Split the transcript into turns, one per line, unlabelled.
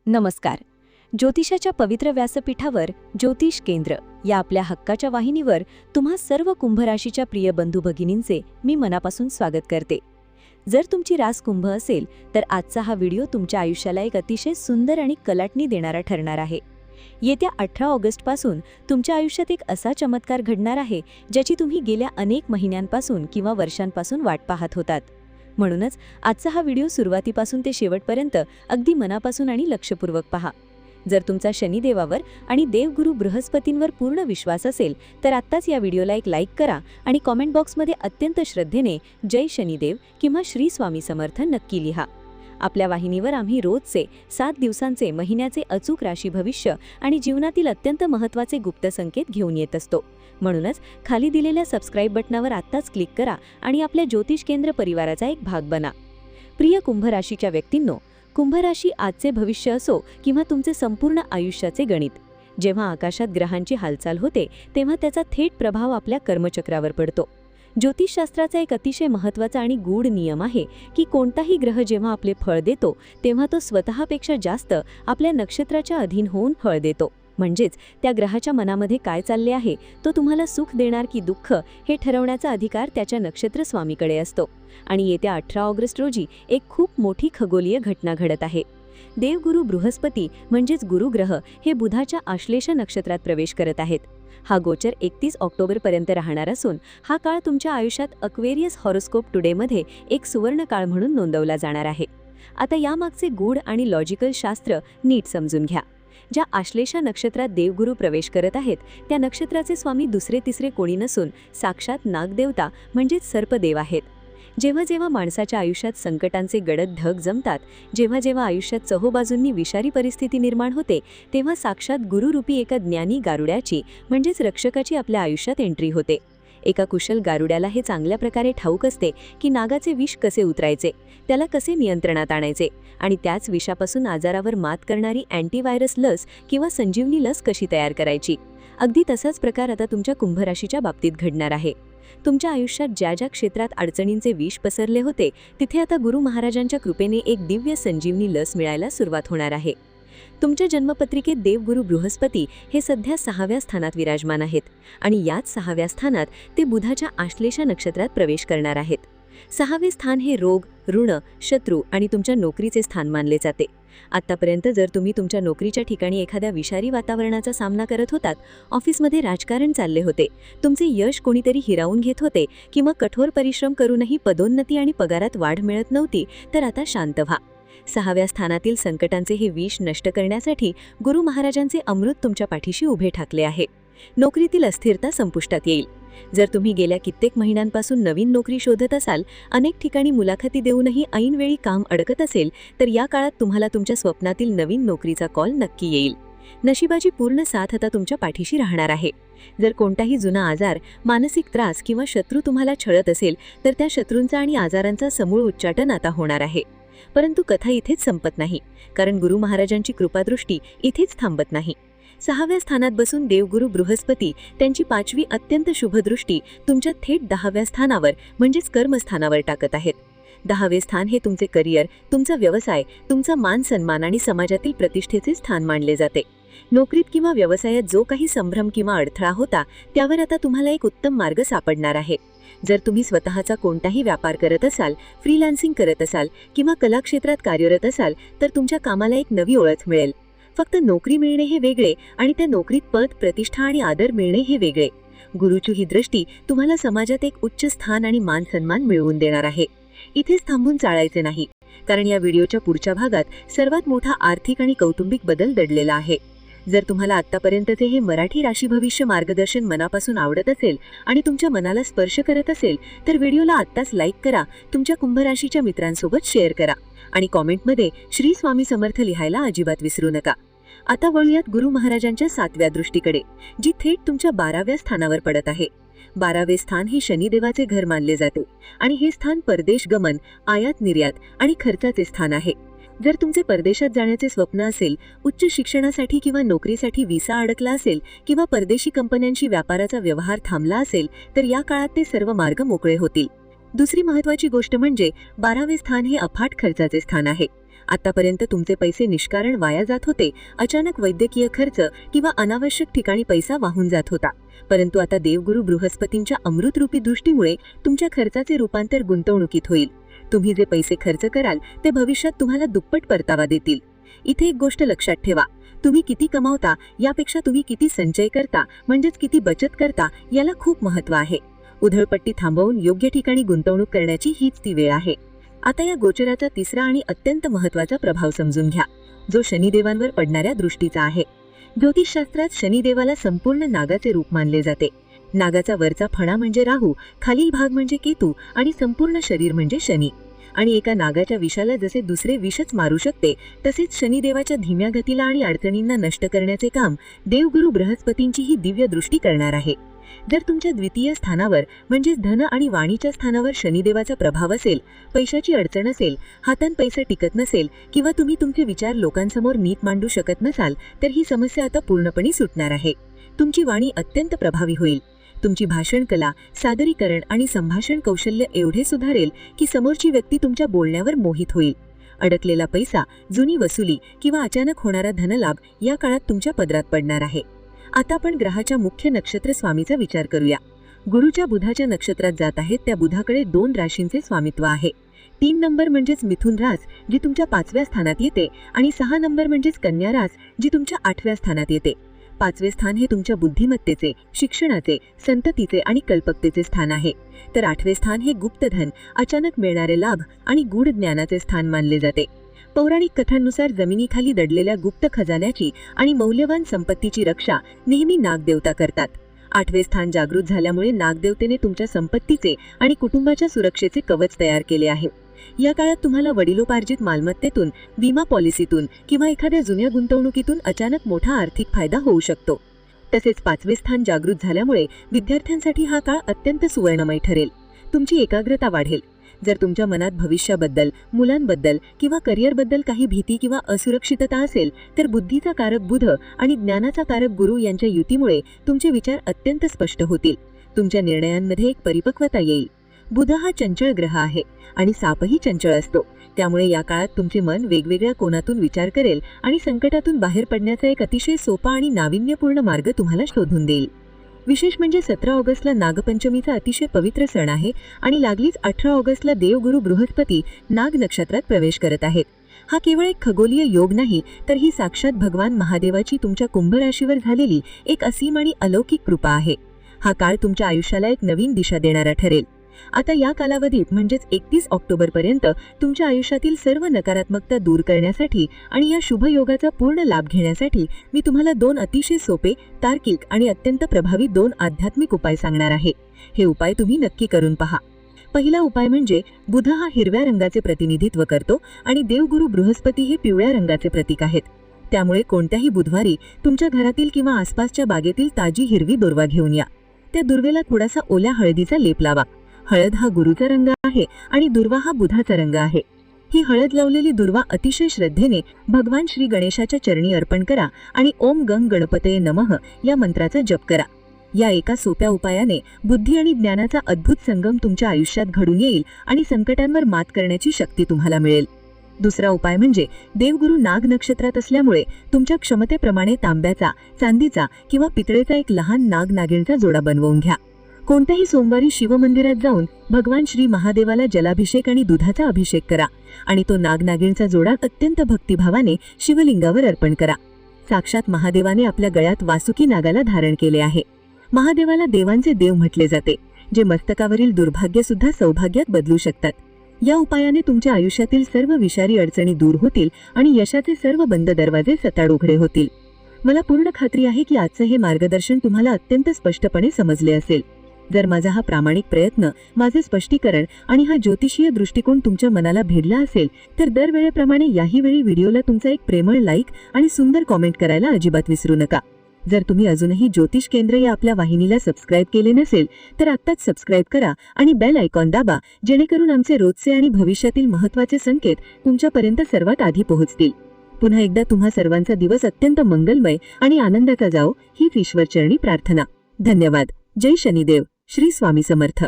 नमस्कार. ज्योतिषाच्या पवित्र व्यासपीठावर ज्योतिष केंद्र या आपल्या हक्काच्या वाहिनीवर तुम्हा सर्व कुंभ राशीच्या प्रिय बंधू भगिनींचे मी मनापासून स्वागत करते. जर तुमची रास कुंभ असेल तर आजचा हा व्हिडिओ तुमच्या आयुष्याला एक अतिशय सुंदर आणि कलाटणी देणारा ठरणार आहे. येत्या 18 ऑगस्टपासून तुमच्या आयुष्यात एक असा चमत्कार घडणार आहे ज्याची तुम्ही गेल्या अनेक महिन्यांपासून किंवा वर्षांपासून वाट पाहत होतात. म्हणूनच आजचा हा व्हिडिओ सुरुवातीपासून ते शेवटपर्यंत अगदी मनापासून आणि लक्षपूर्वक पहा. जर तुमचा शनिदेवावर आणि देवगुरु बृहस्पतींवर पूर्ण विश्वास असेल तर आत्ताच या व्हिडिओला एक लाईक करा आणि कॉमेंट बॉक्समध्ये अत्यंत श्रद्धेने जय शनिदेव किंवा श्री स्वामी समर्थ नक्की लिहा. आपल्या वाहिनीवर आम्ही रोजचे 7 दिवसांचे महिन्याचे अचूक राशी भविष्य आणि जीवनातील अत्यंत महत्त्वाचे गुप्त संकेत घेऊन येत असतो. म्हणूनच खाली दिलेल्या सबस्क्राईब बटनावर आत्ताच क्लिक करा आणि आपल्या ज्योतिष केंद्र परिवाराचा एक भाग बना. प्रिय कुंभ राशीच्या व्यक्तींनो, कुंभ राशी आजचे भविष्य असो किंवा तुमचे संपूर्ण आयुष्याचे गणित, जेव्हा आकाशात ग्रहांची हालचाल होते तेव्हा त्याचा थेट प्रभाव आपल्या कर्मचक्रावर पडतो. ज्योतिषशास्त्राचा एक अतिशय महत्त्वाचा आणि गूढ नियम आहे की कोणताही ग्रह जेव्हा आपले फळ देतो तेव्हा तो स्वतःपेक्षा जास्त आपल्या नक्षत्राच्या अधीन होऊन फळ देतो. म्हणजेच त्या ग्रहाच्या मनामध्ये काय चालले आहे, तो तुम्हाला सुख देणार की दुःख हे ठरवण्याचा अधिकार त्याच्या नक्षत्र स्वामीकडे असतो. आणि येत्या 18 ऑगस्ट रोजी एक खूप मोठी खगोलीय घटना घडत आहे. देवगुरु बृहस्पती म्हणजेच गुरुग्रह हे बुधाच्या आश्लेष नक्षत्रात प्रवेश करत आहेत. हा गोचर 31 ऑक्टोबरपर्यंत राहणार असून हा काळ तुमच्या आयुष्यात अक्वेरियस हॉरोस्कोप टुडेमध्ये एक सुवर्ण काळ म्हणून नोंदवला जाणार आहे. आता यामागचे गूढ आणि लॉजिकल शास्त्र नीट समजून घ्या. ज्या आश्लेषा नक्षत्रात देवगुरु प्रवेश करत आहेत त्या नक्षत्राचे स्वामी दुसरे तिसरे कोणी नसून साक्षात नागदेवता म्हणजेच सर्पदेव आहेत. जेव्हा जेव्हा माणसाच्या आयुष्यात संकटांचे गडद ढग जमतात, जेव्हा जेव्हा आयुष्यात चहूबाजूंनी विषारी परिस्थिती निर्माण होते, तेव्हा साक्षात गुरुरूपी एका ज्ञानी गारुड्याची म्हणजेच रक्षकाची आपल्या आयुष्यात एंट्री होते. एका कुशल गारुड्याला हे चांगल्या प्रकारे ठाऊक असते की नागाचे विष कसे उतरायचे, त्याला कसे नियंत्रणात आणायचे आणि त्याच विषापासून आजारावर मात करणारी अँटीव्हायरस लस किंवा संजीवनी लस कशी तयार करायची. अगदी तसाच प्रकार आता तुमच्या कुंभ राशीच्या बाबतीत घडणार आहे. तुमच्या आयुष्यात ज्या ज्या क्षेत्रात अडचणींचे विष पसरले होते तिथे आता गुरु महाराजांच्या कृपेने एक दिव्य संजीवनी लस मिळायला सुरुवात होणार आहे. तुमच्या जन्मपत्रिकेत देवगुरु बृहस्पती हे सध्या 6व्या स्थानात विराजमान आहेत आणि याच 6व्या स्थानात ते बुधाच्या आश्लेषा नक्षत्रात प्रवेश करणार आहेत. 6वे स्थान हे रोग, ऋण, शत्रू आणि तुमच्या नोकरीचे स्थान मानले जाते. आतापर्यंत जर तुम्ही तुमच्या नोकरीच्या ठिकाणी एखाद्या विषारी वातावरणाचा सामना करत होतात, ऑफिसमध्ये राजकारण चालले होते, तुमचे यश कोणीतरी हिरावून घेत होते किंवा कठोर परिश्रम करूनही पदोन्नती आणि पगारात वाढ मिळत नव्हती, तर आता शांत व्हा. 6व्या स्थानातील संकटांचे हे विष नष्ट करण्यासाठी गुरु महाराजांचे अमृत तुमच्या पाठीशी उभे ठाकले आहे. नोकरीतील अस्थिरता संपुष्टात येईल. जर तुम्ही गेल्या कित्येक महिन्यांपासून नवीन नोकरी शोधत असाल, अनेक ठिकाणी मुलाखती देऊनही ऐनवेळी काम अडकत असेल, तर या काळात तुम्हाला तुमच्या स्वप्नातील नवीन नोकरीचा कॉल नक्की येईल. नशिबाची पूर्ण साथ आता तुमच्या पाठीशी राहणार आहे. जर कोणताही जुना आजार, मानसिक त्रास किंवा शत्रू तुम्हाला छळत असेल तर त्या शत्रूंचा आणि आजारांचा समूळ उच्चाटन आता होणार आहे. परंतु कथा इथेच संपत नाही, कारण गुरु महाराजांची कृपादृष्टी इथेच थांबत नाही. 6व्या स्थानात बसून देवगुरु बृहस्पती त्यांची 5वी अत्यंत शुभ दृष्टी तुमच्या थेट 10व्या स्थानावर म्हणजेच कर्मस्थानावर टाकत आहेत. 10वे स्थान हे तुमचे करिअर, तुमचा व्यवसाय, तुमचा मान सन्मान आणि समाजातील प्रतिष्ठेचे स्थान मानले जाते. नोकरीत किंवा व्यवसायात जो काही संभ्रम किंवा अडथळा होता त्यावर आता तुम्हाला एक उत्तम मार्ग सापडणार आहे. जर तुम्ही स्वतःचा कोणताही व्यापार करत असाल, फ्रीलान्सिंग करत असाल किंवा कला क्षेत्रात कार्यरत असाल तर तुमच्या कामाला एक नवी ओळख मिळेल. फक्त नोकरी मिळणे हे वेगळे आणि त्या नोकरीत पद, प्रतिष्ठा आणि आदर मिळणे हे वेगळे. गुरुची ही दृष्टी तुम्हाला समाजात एक उच्च स्थान आणि मान सन्मान मिळवून देणार आहे. इथेच थांबून चालायचे नाही, कारण या व्हिडिओच्या पुढच्या भागात सर्वात मोठा आर्थिक आणि कौटुंबिक बदल दडलेला आहे. जर तुम्हाला आत्तापर्यंतचे हे मराठी राशी भविष्य मार्गदर्शन मनापासून आवडत असेल आणि तुमच्या मनाला स्पर्श करत असेल तर व्हिडिओला आत्ताच लाईक करा, तुमच्या कुंभ राशीच्या मित्रांसोबत शेअर करा आणि कॉमेंटमध्ये श्री स्वामी समर्थ लिहायला अजिबात विसरू नका. आता वळूयात गुरु महाराजांच्या 7व्या दृष्टीकडे, जी थेट तुमच्या 12व्या स्थानावर पडत आहे. 12वे स्थान हे शनिदेवाचे घर मानले जाते आणि हे स्थान परदेश गमन, आयात निर्यात आणि खर्चाचे स्थान आहे. जर तुमचे परदेशात जाण्याचे स्वप्न असेल, उच्च शिक्षणासाठी किंवा नोकरीसाठी व्हिसा अडकला असेल किंवा परदेशी कंपन्यांशी व्यापाराचा व्यवहार थांबला असेल तर या काळात ते सर्व मार्ग मोकळे होतील. दुसरी महत्त्वाची गोष्ट म्हणजे 12वे स्थान हे अफाट खर्चाचे स्थान आहे. आतापर्यंत तुमचे पैसे निष्कारण वाया जात होते, अचानक वैद्यकीय खर्च किंवा अनावश्यक ठिकाणी पैसा वाहून जात होता. परंतु आता देवगुरु बृहस्पतींच्या अमृतरूपी दृष्टीमुळे तुमच्या खर्चाचे रूपांतर गुंतवणुकीत होईल. तुम्ही जे पैसे खर्च कराल ते भविष्यात तुम्हाला दुप्पट परतावा देतील. इथे एक गोष्ट लक्षात ठेवा, तुम्ही किती कमावता यापेक्षा तुम्ही किती संचय करता म्हणजेच किती बचत करता याला खूप महत्त्व आहे. उधळपट्टी थांबवून योग्य ठिकाणी गुंतवणूक करण्याची हीच ती वेळ आहे. आता या गोचराचा तिसरा आणि अत्यंत महत्त्वाचा प्रभाव समजून घ्या, जो शनिदेवांवर पडणाऱ्या दृष्टीचा आहे. ज्योतिषशास्त्रात शनिदेवाला संपूर्ण नागाचे रूप मानले जाते. नागाचा वरचा फणा म्हणजे राहू, खालील भाग म्हणजे केतू आणि संपूर्ण शरीर म्हणजे शनी. आणि एका नागाच्या विषाला जसे दुसरे विषच मारू शकते, तसेच शनिदेवाच्या धीम्या गतीला आणि अडचणींना नष्ट करण्याचे काम देवगुरु बृहस्पतींची ही दिव्य दृष्टी करणार आहे. जर तुमच्या द्वितीय स्थानावर म्हणजेच धन आणि वाणीच्या स्थानावर शनिदेवाचा प्रभाव असेल, पैशाची अडचण असेल, हातात पैसा टिकत नसेल किंवा तुम्ही तुमचे विचार लोकांसमोर नीट मांडू शकत नसाल, तर ही समस्या आता पूर्णपणे सुटणार आहे. तुमची वाणी अत्यंत प्रभावी होईल. तुमची भाषण कला, सादरीकरण आणि संभाषण कौशल्य एवढे सुधारेल की समोरची व्यक्ती तुमच्या बोलण्यावर मोहित होईल. अडकलेला पैसा, जुनी वसुली किंवा अचानक होणारा धनलाभ या काळात तुमच्या पदरात पडणार आहे. आता आपण ग्रहाच्या मुख्य नक्षत्र स्वामीचा विचार करूया. गुरुच्या बुधाच्या नक्षत्रात जात आहेत त्या बुधाकडे 2 राशींचे स्वामित्व आहे. 3 नंबर म्हणजेच मिथुन रास, जी तुमच्या 5व्या स्थानात येते, आणि 6 नंबर म्हणजेच कन्या रास, जी तुमच्या 8व्या स्थानात येते. 5वे स्थान हे तुमच्या बुद्धिमत्तेचे, शिक्षणाचे, संततीचे आणि कल्पकतेचे स्थान आहे. तर 8वे स्थान हे गुप्तधन, अचानक मिळणारे लाभ आणि गूढ ज्ञानाचे स्थान मानले जाते. पौराणिक कथांनुसार जमिनीखाली दडलेल्या गुप्त खजान्याची आणि मौल्यवान संपत्तीची रक्षा नेहमी नागदेवता करतात. 8वे स्थान जागृत झाल्यामुळे नागदेवतेने तुमच्या संपत्तीचे आणि कुटुंबाच्या सुरक्षेचे कवच तयार केले आहे. या काळात तुम्हाला वडिलोपार्जित मालमत्तेतून, विमा पॉलिसीतून किंवा एखाद्या जुन्या गुंतवणुकीतून अचानक मोठा आर्थिक फायदा होऊ शकतो. तसेच 5वे स्थान जागृत झाल्यामुळे विद्यार्थ्यांसाठी हा काळ अत्यंत सुवर्णमय ठरेल. तुमची एकाग्रता वाढेल. जर तुमच्या मनात भविष्याबद्दल, मुलांबद्दल किंवा करिअरबद्दल काही भीती किंवा असुरक्षितता असेल, तर बुद्धीचा कारक बुध आणि ज्ञानाचा कारक गुरु यांच्या युतीमुळे तुमचे विचार अत्यंत स्पष्ट होतील. तुमच्या निर्णयांमध्ये एक परिपक्वता येईल. बुध हा चंचल ग्रह आहे आणि सापही चंचल असतो. त्यामुळे या काळात तुमचे मन वेगवेगळ्या कोनातून विचार करेल आणि संकटातून बाहेर पडण्याचा एक अतिशय सोपा आणि नाविन्यपूर्ण मार्ग तुम्हाला शोधून देईल. विशेष म्हणजे 17 ऑगस्टला नागपंचमीचा अतिशय पवित्र सण आहे आणि लागलीच 18 ऑगस्टला देवगुरु बृहस्पती नाग नक्षत्रात प्रवेश करत आहेत. हा केवळ एक खगोलीय योग नाही, तर ही साक्षात भगवान महादेवाची तुमच्या कुंभ राशीवर झालेली एक असीम आणि अलौकिक कृपा आहे. हा काळ तुमच्या आयुष्याला एक नवीन दिशा देणारा ठरेल. आता या कालावधीत म्हणजेच 31 ऑक्टोबरपर्यंत तुमच्या आयुष्यातील सर्व नकारात्मकता दूर करण्यासाठी आणि या शुभ योगाचा पूर्ण लाभ घेण्यासाठी मी तुम्हाला 2 अतिशय सोपे, तार्किक आणि अत्यंत प्रभावी 2 आध्यात्मिक उपाय सांगणार आहे. हे उपाय तुम्ही नक्की करून पहा. पहिला उपाय म्हणजे बुध हा हिरव्या रंगाचे प्रतिनिधित्व करतो आणि देवगुरु बृहस्पती हे पिवळ्या रंगाचे प्रतीक आहेत. त्यामुळे कोणत्याही बुधवारी तुमच्या घरातील किंवा आसपासच्या बागेतील ताजी हिरवी दुर्वा घेऊन या. त्या दुर्वेला थोडासा ओल्या हळदीचा लेप लावा. हळद हा गुरुचा रंग आहे आणि दुर्वा हा बुधाचा रंग आहे. ही हळद लावलेली दुर्वा अतिशय श्रद्धेने भगवान श्री गणेशाच्या चरणी अर्पण करा आणि ओम गंग गणपतये नमः या मंत्राचा जप करा. या एका सोप्या उपायाने बुद्धी आणि ज्ञानाचा अद्भुत संगम तुमच्या आयुष्यात घडून येईल आणि संकटांवर मात करण्याची शक्ती तुम्हाला मिळेल. दुसरा उपाय म्हणजे देवगुरु नाग नक्षत्रात असल्यामुळे तुमच्या क्षमतेप्रमाणे तांब्याचा, चांदीचा किंवा पितळेचा एक लहान नाग नागिणचा जोडा बनवून घ्या. कोणत्याही सोमवारी शिवमंदिरात जाऊन भगवान श्री महादेवाला जलाभिषेक आणि दुधाचा अभिषेक करा आणि तो नागनागिणचा जोडा अत्यंत भक्तिभावाने शिवलिंगावर अर्पण करा. साक्षात महादेवाने आपल्या गळ्यात वासुकी नागाला धारण केले आहे. महादेवाला देवांचे देव म्हटले जाते, जे मस्तकावरील दुर्भाग्य सुद्धा सौभाग्यात बदलू शकतात. या उपायाने तुमच्या आयुष्यातील सर्व विषारी अडचणी दूर होतील आणि यशाचे सर्व बंद दरवाजे सताड उघडे होतील. मला पूर्ण खात्री आहे की आजचे हे मार्गदर्शन तुम्हाला अत्यंत स्पष्टपणे समजले असेल. जर माझा हा प्रामाणिक प्रयत्न, माझे स्पष्टीकरण आणि हा ज्योतिषीय दृष्टिकोन तुमच्या मनाला भिडला असेल, तर दरवेळेप्रमाणे याही वेळी व्हिडिओला तुमचा एक प्रेमळ लाईक आणि सुंदर कॉमेंट करायला अजिबात विसरू नका. जर तुम्ही अजूनही ज्योतिष केंद्र या आपल्या वाहिनीला सबस्क्राईब केले नसेल, तर आत्ताच सबस्क्राईब करा आणि बेल आयकॉन दाबा, जेणेकरून आमचे रोजचे आणि भविष्यातील महत्त्वाचे संकेत तुमच्यापर्यंत सर्वात आधी पोहोचतील. पुन्हा एकदा तुम्हा सर्वांचा दिवस अत्यंत मंगलमय आणि आनंदाचा जाओ, हीच ईश्वरचरणी प्रार्थना. धन्यवाद. जय शनिदेव. श्री स्वामी समर्थ.